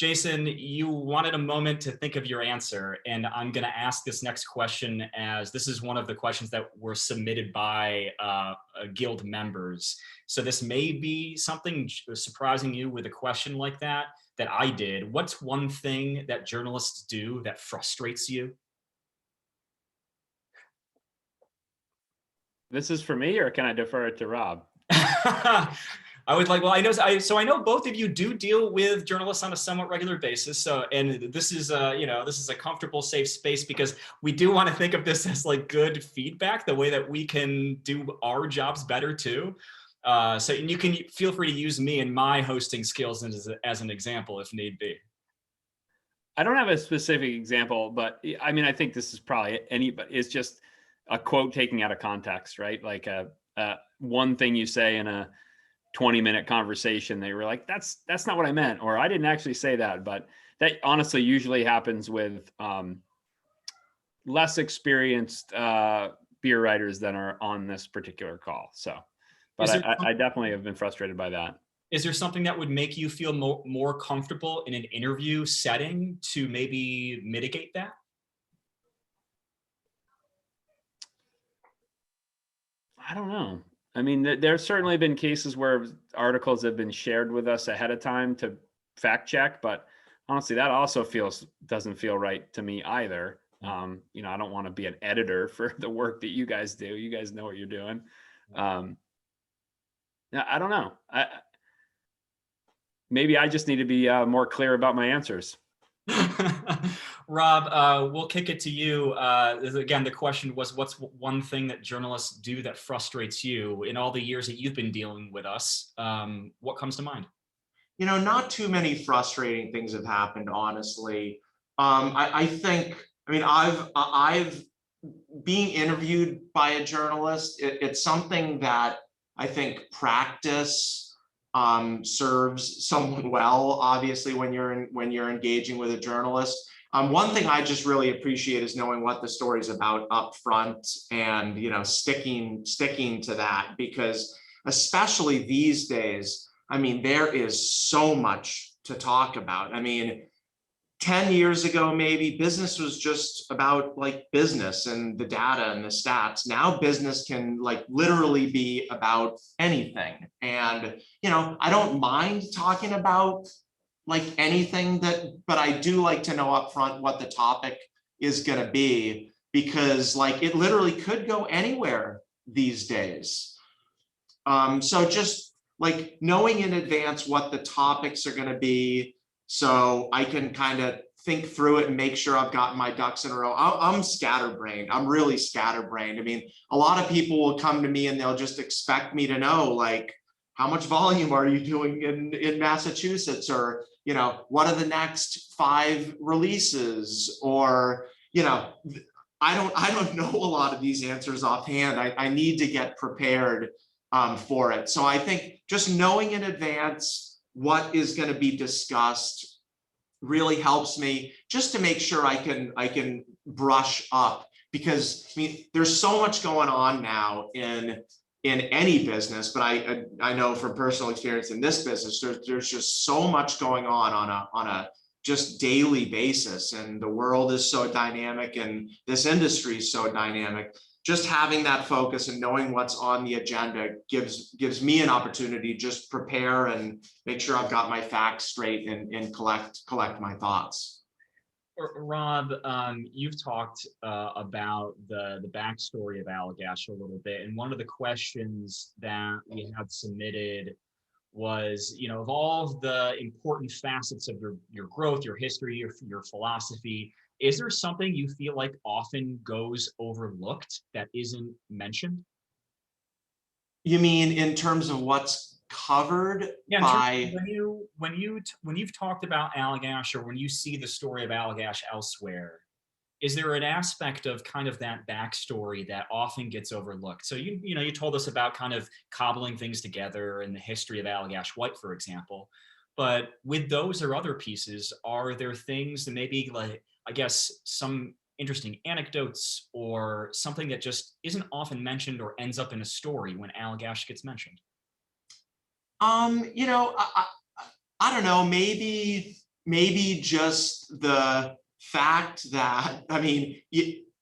Jason, you wanted a moment to think of your answer, and I'm going to ask this next question as this is one of the questions that were submitted by guild members. So this may be something surprising you with a question like that I did. What's one thing that journalists do that frustrates you? This is for me, or can I defer it to Rob? I would like, well, I know both of you do deal with journalists on a somewhat regular basis. So, and this is this is a comfortable, safe space because we do want to think of this as like good feedback, the way that we can do our jobs better too. So you can feel free to use me and my hosting skills as an example if need be. I don't have a specific example, but I mean, I think this is probably but it's just a quote taking out of context, right? Like one thing you say in a 20-minute conversation, they were like, that's not what I meant, or I didn't actually say that. But that honestly usually happens with less experienced beer writers than are on this particular call. So, but I definitely have been frustrated by that. Is there something that would make you feel more comfortable in an interview setting to maybe mitigate that? I don't know. I mean, there's certainly been cases where articles have been shared with us ahead of time to fact check, but honestly, that also doesn't feel right to me either. I don't want to be an editor for the work that you guys do. You guys know what you're doing. I don't know. Maybe I just need to be more clear about my answers. Rob, we'll kick it to you. Again, the question was, what's one thing that journalists do that frustrates you in all the years that you've been dealing with us? What comes to mind? Not too many frustrating things have happened, honestly. I think, I've being interviewed by a journalist, it's something that I think practice serves someone well, obviously, when you're engaging with a journalist. One thing I just really appreciate is knowing what the story's about up front and sticking to that, because especially these days, there is so much to talk about. 10 years ago, maybe business was just about like business and the data and the stats. Now business can like literally be about anything. And, I don't mind talking about like anything but I do like to know up front what the topic is going to be, because like it literally could go anywhere these days. So just like knowing in advance what the topics are going to be, so I can kind of think through it and make sure I've gotten my ducks in a row. I'm scatterbrained. I'm really scatterbrained. A lot of people will come to me and they'll just expect me to know, like, how much volume are you doing in Massachusetts? Or, what are the next 5 releases? Or, I don't know a lot of these answers offhand. I need to get prepared for it. So I think just knowing in advance what is going to be discussed really helps me, just to make sure I can brush up, because there's so much going on now in any business, but I know from personal experience in this business, there's just so much going on a just daily basis, and the world is so dynamic and this industry is so dynamic. Just having that focus and knowing what's on the agenda gives me an opportunity to just prepare and make sure I've got my facts straight and collect my thoughts. Rob, you've talked about the backstory of Allagash a little bit, and one of the questions that we had submitted was, of all the important facets of your growth, your history, your philosophy, is there something you feel like often goes overlooked that isn't mentioned? You mean in terms of what's covered? Yeah, by when you've talked about Allagash, or when you see the story of Allagash elsewhere, is there an aspect of kind of that backstory that often gets overlooked? So you told us about kind of cobbling things together and the history of Allagash White, for example. But with those or other pieces, are there things that maybe, like, I guess, some interesting anecdotes or something that just isn't often mentioned or ends up in a story when Allagash gets mentioned? I don't know, maybe maybe just the fact that, I mean,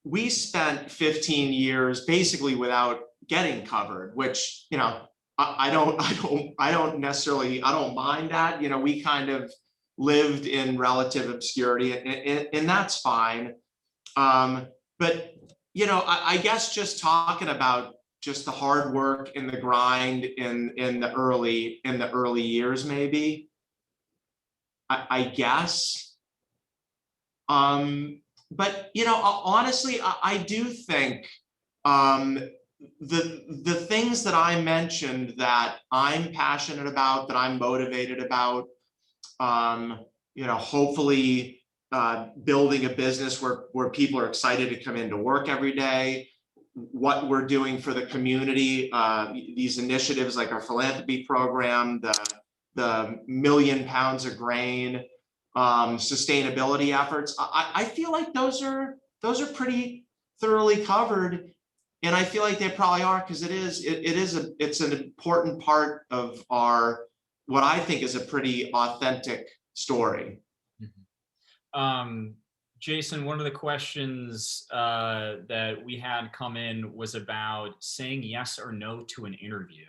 we spent 15 years basically without getting covered, which, you know, I don't necessarily, I don't mind that. You know, we kind of lived in relative obscurity, and that's fine. But, you know, I guess just talking about just the hard work and the grind in the early years, maybe, I guess. But, you know, honestly, I do think the things that I mentioned that I'm passionate about, that I'm motivated about, you know, hopefully building a business where people are excited to come into work every day, what we're doing for the community, these initiatives like our philanthropy program, the 1,000,000 pounds of grain, sustainability efforts. I feel like those are pretty thoroughly covered, and I feel like they probably are, because it's an important part of our, what I think is a pretty authentic story. Jason, one of the questions that we had come in was about saying yes or no to an interview.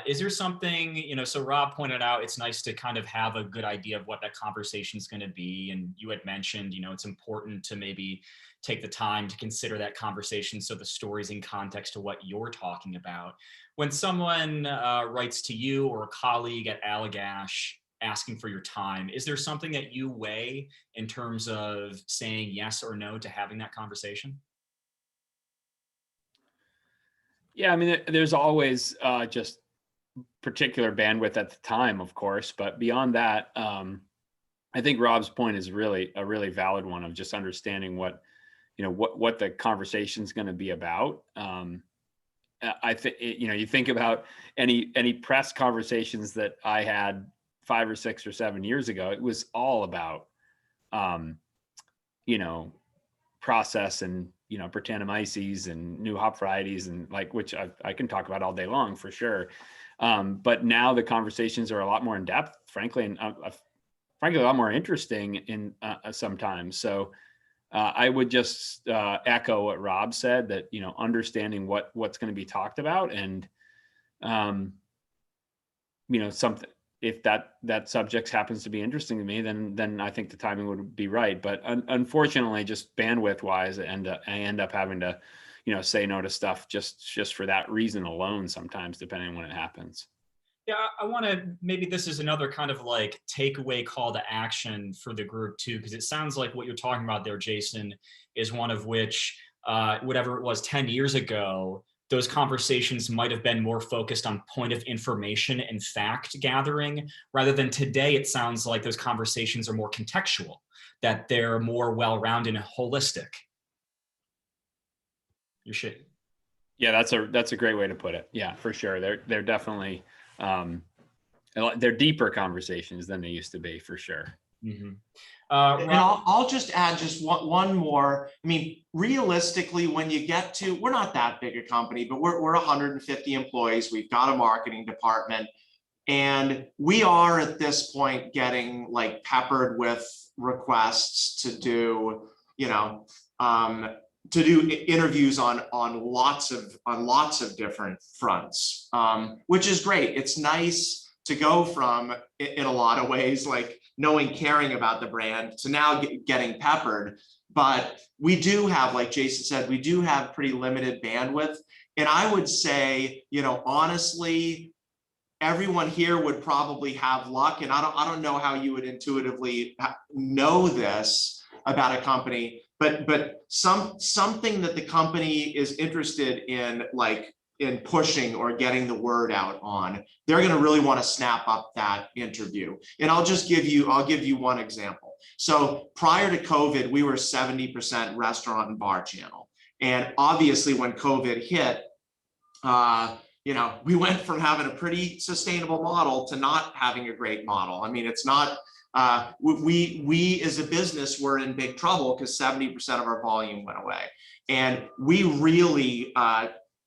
Is there something, you know, so Rob pointed out it's nice to kind of have a good idea of what that conversation is going to be. And you had mentioned, you know, it's important to maybe take the time to consider that conversation so the story's in context to what you're talking about. When someone writes to you or a colleague at Allagash asking for your time, is there something that you weigh in terms of saying yes or no to having that conversation? Yeah, I mean, there's always just particular bandwidth at the time, of course, but beyond that, I think Rob's point is really a really valid one of just understanding what, you know, what the conversation is going to be about. I think, you know, you think about any press conversations that I had 5 or 6 or 7 years ago, it was all about, you know, process and, you know, Brettanomyces and new hop varieties, and like, which I can talk about all day long for sure. But now the conversations are a lot more in depth, frankly, and frankly, a lot more interesting in sometimes. So I would just echo what Rob said, that, you know, understanding what's going to be talked about, and, you know, something, if that subject happens to be interesting to me, then I think the timing would be right. But unfortunately, just bandwidth wise, I end up having to, you know, say no to stuff just for that reason alone sometimes, depending on when it happens. Yeah, I want to, maybe this is another kind of like takeaway call to action for the group too, because it sounds like what you're talking about there, Jason, is one of which, whatever it was 10 years ago, those conversations might have been more focused on point of information and fact gathering, rather than today. It sounds like those conversations are more contextual, that they're more well-rounded and holistic. You're shit. Yeah, that's a great way to put it. Yeah, for sure. They're definitely, they're deeper conversations than they used to be, for sure. Mm-hmm. And I'll just add just one more. I mean, realistically, when you get to, we're not that big a company, but we're 150 employees. We've got a marketing department, and we are at this point getting like peppered with requests to do, you know, to do interviews on lots of different fronts, which is great. It's nice to go from, in a lot of ways, like caring about the brand, to now getting peppered. But we do have, like Jason said, we do have pretty limited bandwidth. And I would say, you know, honestly, everyone here would probably have luck. And I don't know how you would intuitively know this about a company, but something that the company is interested in, like in pushing or getting the word out on, they're going to really want to snap up that interview. And I'll give you one example. So prior to COVID, we were 70% restaurant and bar channel. And obviously when COVID hit, you know, we went from having a pretty sustainable model to not having a great model. I mean, it's not, we as a business were in big trouble because 70% of our volume went away. And we really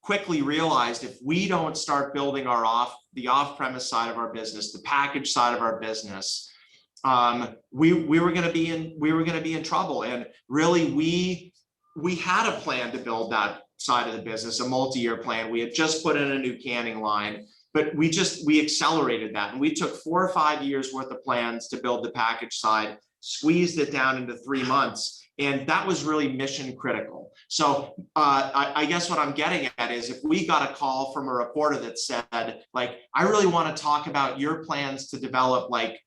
quickly realized, if we don't start building the off-premise side of our business, the package side of our business, we were going to be in trouble. And really, we had a plan to build that side of the business, a multi-year plan. We had just put in a new canning line, but we accelerated that, and we took 4 or 5 years worth of plans to build the package side, squeezed it down into 3 months. And that was really mission critical. So I guess what I'm getting at is, if we got a call from a reporter that said, like, I really want to talk about your plans to develop like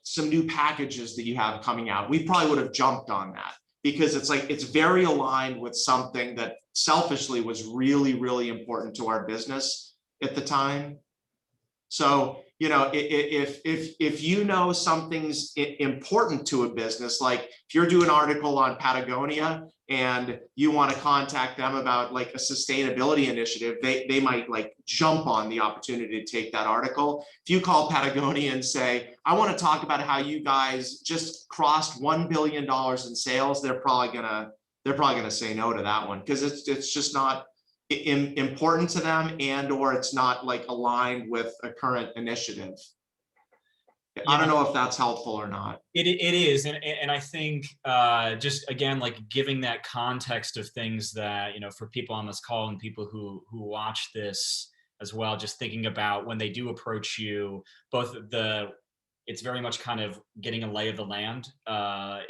some new packages that you have coming out, we probably would have jumped on that, because it's very aligned with something that selfishly was really, really important to our business at the time. So, you know, if you know something's important to a business, like if you're doing an article on Patagonia and you want to contact them about like a sustainability initiative, they might like jump on the opportunity to take that article. If you call Patagonia and say, I want to talk about how you guys just crossed $1 billion in sales, they're probably gonna say no to that one, because it's just not important to them, and or it's not like aligned with a current initiative. Yeah. I don't know if that's helpful or not. It is, and I think just again, like giving that context of things that, you know, for people on this call and people who watch this as well, just thinking about when they do approach you, it's very much kind of getting a lay of the land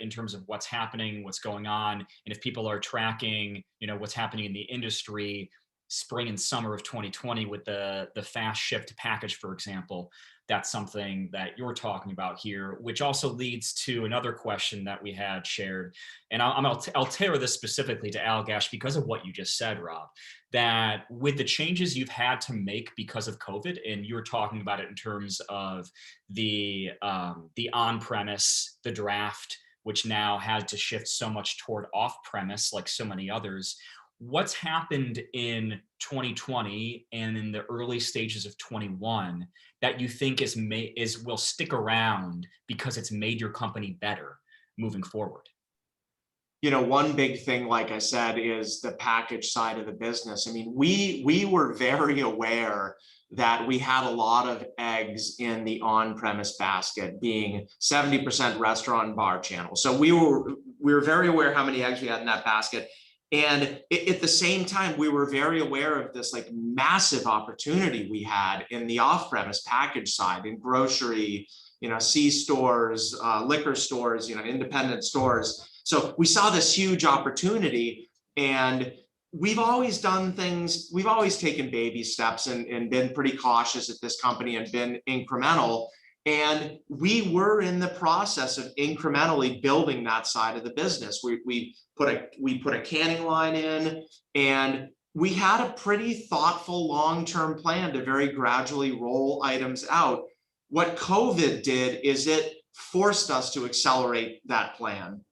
in terms of what's happening, what's going on. And if people are tracking, you know, what's happening in the industry, spring and summer of 2020 with the fast shift to package, for example, that's something that you're talking about here, which also leads to another question that we had shared. And I'll tailor this specifically to Allagash because of what you just said, Rob, that with the changes you've had to make because of COVID, and you're talking about it in terms of the on-premise, the draft, which now had to shift so much toward off-premise like so many others. What's happened in 2020 and in the early stages of 21 that you think will stick around because it's made your company better moving forward? You know, one big thing, like I said, is the package side of the business. I mean, we were very aware that we had a lot of eggs in the on-premise basket, being 70% restaurant and bar channel. So we were very aware how many eggs we had in that basket. And at the same time, we were very aware of this like massive opportunity we had in the off-premise package side, in grocery, you know, C-stores, liquor stores, you know, independent stores. So we saw this huge opportunity, and we've always done things, we've always taken baby steps and been pretty cautious at this company and been incremental. And we were in the process of incrementally building that side of the business. We put a canning line in, and we had a pretty thoughtful long-term plan to very gradually roll items out. What COVID did is it forced us to accelerate that plan.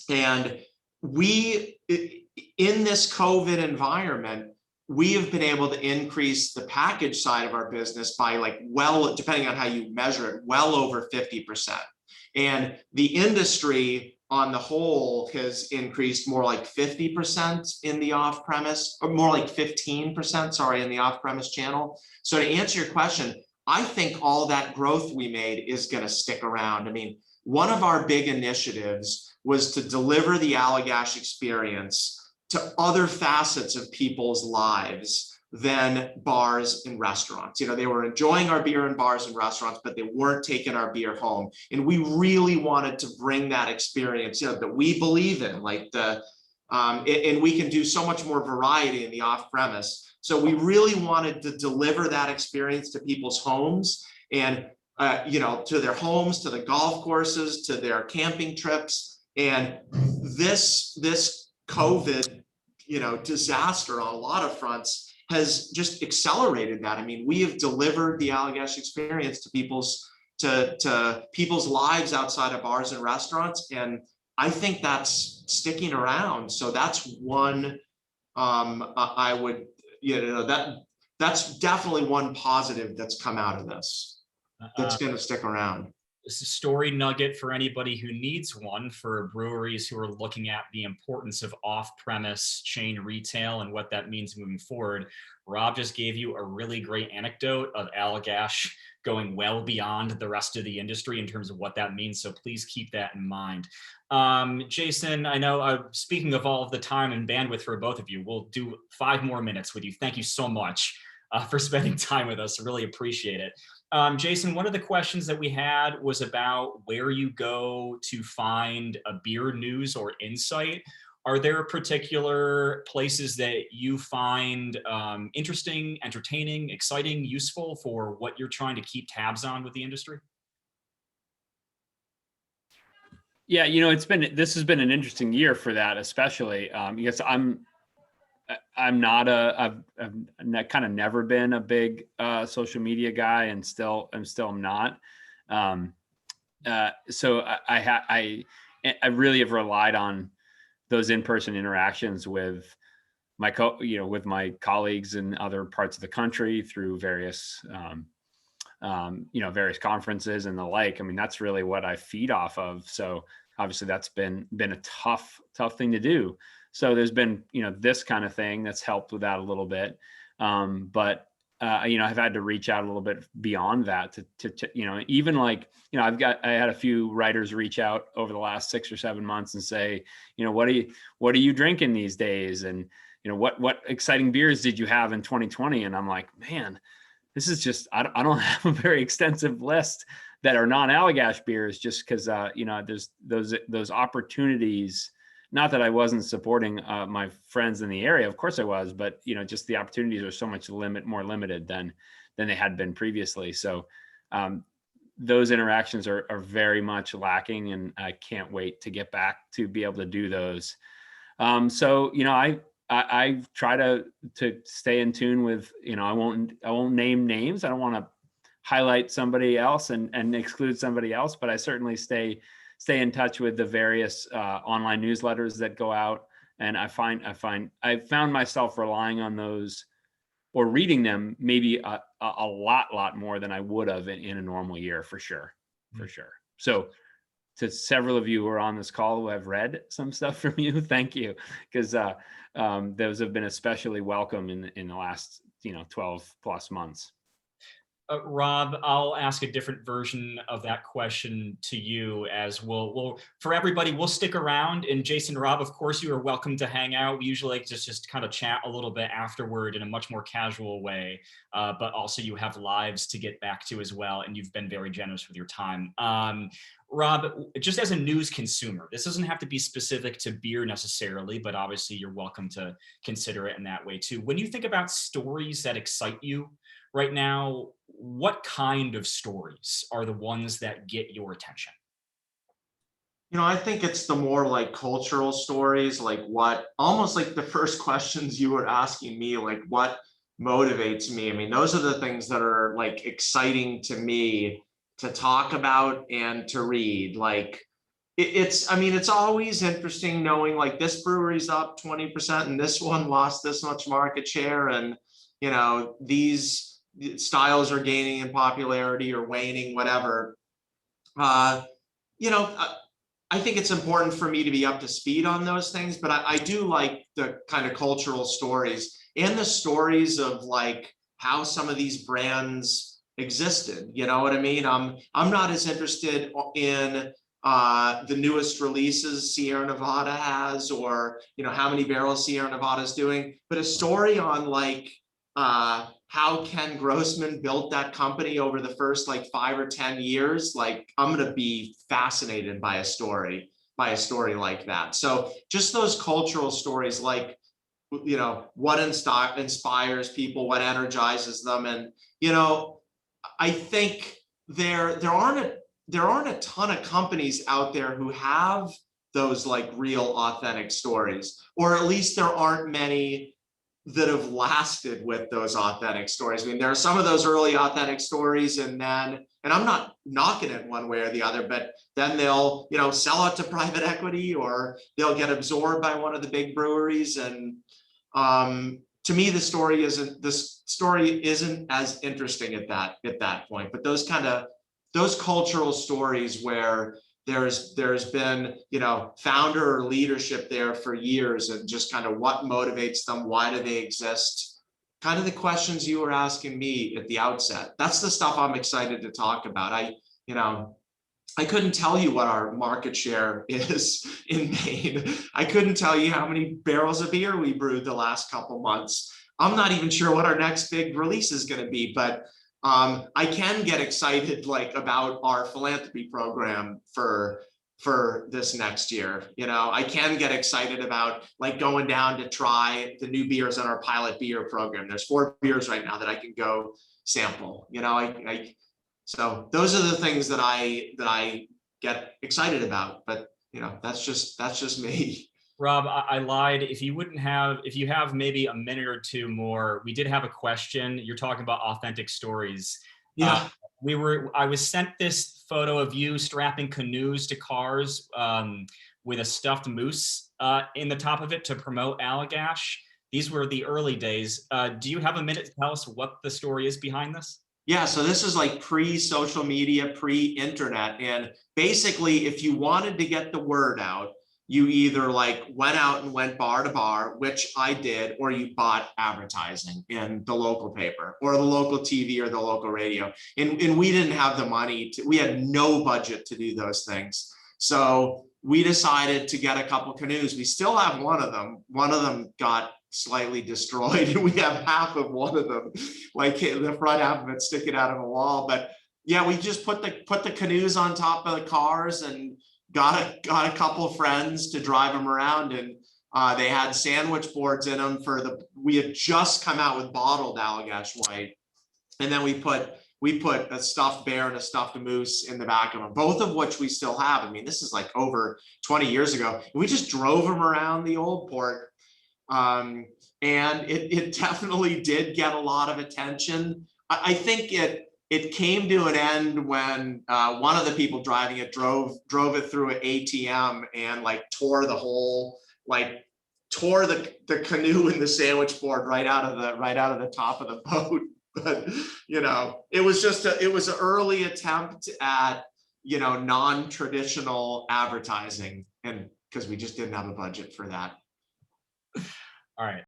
And we, in this COVID environment, we have been able to increase the package side of our business by like, well, depending on how you measure it, well over 50%. And the industry on the whole has increased more like 50% in the off-premise, or more like 15%, sorry, in the off-premise channel. So to answer your question, I think all that growth we made is going to stick around. I mean, one of our big initiatives was to deliver the Allagash experience to other facets of people's lives than bars and restaurants. You know, they were enjoying our beer in bars and restaurants, but they weren't taking our beer home. And we really wanted to bring that experience, you know, that we believe in, like and we can do so much more variety in the off-premise. So we really wanted to deliver that experience to people's homes, and you know, to their homes, to the golf courses, to their camping trips. And this COVID, you know, disaster on a lot of fronts has just accelerated that. I mean, we have delivered the Allagash experience to people's lives outside of bars and restaurants, and I think that's sticking around. So that's one I would, you know, that's definitely one positive that's come out of this that's going to stick around. This is a story nugget for anybody who needs one, for breweries who are looking at the importance of off-premise chain retail and what that means moving forward. Rob just gave you a really great anecdote of Allagash going well beyond the rest of the industry in terms of what that means. So please keep that in mind. Jason, I know, speaking of all of the time and bandwidth for both of you, we'll do 5 more minutes with you. Thank you so much for spending time with us. I really appreciate it. Jason, one of the questions that we had was about where you go to find a beer news or insight. Are there particular places that you find interesting, entertaining, exciting, useful for what you're trying to keep tabs on with the industry? Yeah, this has been an interesting year for that, especially because I'm not I've kind of never been a big social media guy, and I'm still not. So I really have relied on those in-person interactions with with my colleagues in other parts of the country through various various conferences and the like. I mean, that's really what I feed off of. So obviously that's been a tough thing to do. So there's been, this kind of thing that's helped with that a little bit. But I've had to reach out a little bit beyond that to even I had a few writers reach out over the last 6 or 7 months and say, what are you drinking these days? And, what exciting beers did you have in 2020? And I'm like, man, this is just, I don't have a very extensive list that are non-Allagash beers, just because, there's those opportunities. Not that I wasn't supporting my friends in the area, of course I was, but just the opportunities are so much more limited than they had been previously. So those interactions are very much lacking, and I can't wait to get back to be able to do those. So I try to stay in tune with, I won't name names. I don't want to highlight somebody else and exclude somebody else, but I certainly stay in touch with the various online newsletters that go out. And I found myself relying on those or reading them maybe a lot more than I would have in a normal year, for sure. So to several of you who are on this call who have read some stuff from you, thank you, because those have been especially welcome in the last 12 plus months. Rob, I'll ask a different version of that question to you, as we'll for everybody, we'll stick around. And Jason, Rob, of course, you are welcome to hang out. We usually like to just kind of chat a little bit afterward in a much more casual way, but also you have lives to get back to as well, and you've been very generous with your time. Rob, just as a news consumer, this doesn't have to be specific to beer necessarily, but obviously you're welcome to consider it in that way too. When you think about stories that excite you right now, what kind of stories are the ones that get your attention? I think it's the more like cultural stories, like almost like the first questions you were asking me, like what motivates me. I mean, those are the things that are like exciting to me to talk about and to read. Like it's always interesting knowing like this brewery's up 20% and this one lost this much market share, and these styles are gaining in popularity or waning, whatever. I think it's important for me to be up to speed on those things, but I do like the kind of cultural stories and the stories of like how some of these brands existed. You know what I mean? I'm not as interested in the newest releases Sierra Nevada has, or how many barrels Sierra Nevada is doing, but a story on like how Ken Grossman built that company over the first like 5 or 10 years. Like I'm going to be fascinated by a story like that. So just those cultural stories, like, what inspires people, what energizes them. And, I think there aren't a ton of companies out there who have those like real authentic stories, or at least there aren't many that have lasted with those authentic stories. I mean, there are some of those early authentic stories, and I'm not knocking it one way or the other, but then they'll, sell it to private equity, or they'll get absorbed by one of the big breweries. And to me, the story isn't as interesting at that point. But those kind of those cultural stories where there's been, you know, founder or leadership there for years, and just kind of what motivates them, why do they exist, kind of the questions you were asking me at the outset. That's the stuff I'm excited to talk about. You know, I couldn't tell you what our market share is in Maine. I couldn't tell you how many barrels of beer we brewed the last couple months. I'm not even sure what our next big release is going to be, but I can get excited like about our philanthropy program for this next year. You know, I can get excited about like going down to try the new beers on our pilot beer program. There's 4 beers right now that I can go sample. You know, so those are the things that I get excited about. But you know, that's just me. Rob, I lied. If you have maybe a minute or two more, we did have a question. You're talking about authentic stories. Yeah. I was sent this photo of you strapping canoes to cars with a stuffed moose in the top of it to promote Allagash. These were the early days. Do you have a minute to tell us what the story is behind this? Yeah, so this is like pre-social media, pre-internet. And basically, if you wanted to get the word out, you either like went out and went bar to bar, which I did, or you bought advertising in the local paper or the local TV or the local radio. And we didn't have the money we had no budget to do those things. So we decided to get a couple canoes. We still have one of them. One of them got slightly destroyed, and we have half of one of them, like the front half of it sticking out of a wall. But yeah, we just put the canoes on top of the cars and got a couple of friends to drive them around, and they had sandwich boards in them we had just come out with bottled Allagash White, and then we put a stuffed bear and a stuffed moose in the back of them, both of which we still have. I mean, this is like over 20 years ago. We just drove them around the old port, and it definitely did get a lot of attention. I think it came to an end when one of the people driving it drove it through an ATM and like tore the canoe and the sandwich board right out of the top of the boat. But you know, it was an early attempt at, you know, non-traditional advertising, and because we just didn't have a budget for that. All right.